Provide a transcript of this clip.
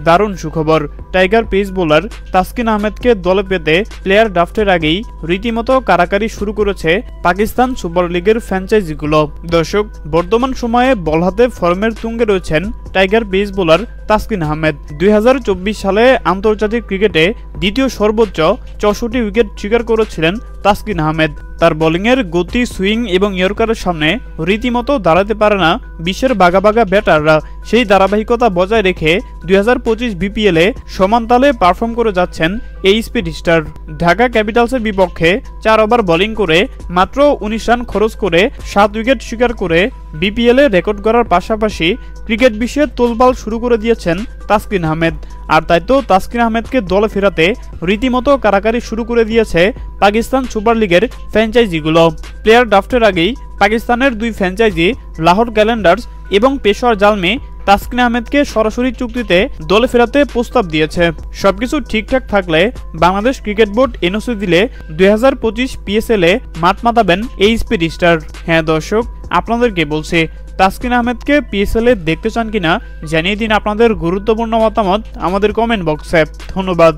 দারুণ সুখবর, tiger pace bowler Taskin আহমেদকে দলে পেতে প্লেয়ার ড্রাফটের আগেই রীতিমতো কারাকারি শুরু করেছে পাকিস্তান সুপার লিগের ফ্র্যাঞ্চাইজিগুলো। দর্শক, বর্তমান সময়ে বল হাতে ফর্মের তুঙ্গে রয়েছেন tiger pace bowler Taskin Ahmed. 2024 সালে আন্তর্জাতিক ক্রিকেটে দ্বিতীয় সর্বোচ্চ 64 উইকেট শিকার করেছিলেন তাসকিন আহমেদ। তার বোলিংয়ের গতি, সুইং এবং ইয়র্কারের সামনে রীতিমতো দাঁড়াতে পারে না বিশ্বের বাঘা বাঘা ব্যাটাররা। সেই ধারাবাহিকতা বজায় রেখে 2025 বিপিএলে সমান তালে পারফর্ম করে যাচ্ছেন এই স্পিড স্টার। ঢাকা ক্যাপিটালসের বিপক্ষে 4 ওভার বোলিং করে মাত্র 19 রান খরচ করে 7 উইকেট শিকার করে বিপিএলে রেকর্ড করার পাশাপাশি ক্রিকেট বিশ্বে তোলপাড় শুরু করে দিয়েছেন তাসকিন আহমেদ। আর তাই তো তাসকিন আহমেদকে দলে ফেরাতে রীতিমতো কারাকারি শুরু করে দিয়েছে পাকিস্তান সুপার লিগের ফ্র্যাঞ্চাইজিগুলো। প্লেয়ার ড্রাফটের আগেই পাকিস্তানের 2 ফ্র্যাঞ্চাইজি লাহোর ক্যালেন্ডার্স এবং পেশোয়ার জালমি তাসকিন আহমেদকে সরাসরি চুক্তিতে দলে ফেরাতে প্রস্তাব দিয়েছে। সবকিছু ঠিকঠাক থাকলে বাংলাদেশ ক্রিকেট বোর্ড এনওসি দিলে 2025 পিএসএলে মাঠ মাতাবেন এই স্পিড স্টার। হ্যাঁ দর্শক, আপনাদেরকে বলছি, তাসকিন আহমেদকে পিএসএলে দেখতে চান কিনা জানিয়ে দিন আপনাদের গুরুত্বপূর্ণ মতামত আমাদের কমেন্ট বক্সে। ধন্যবাদ।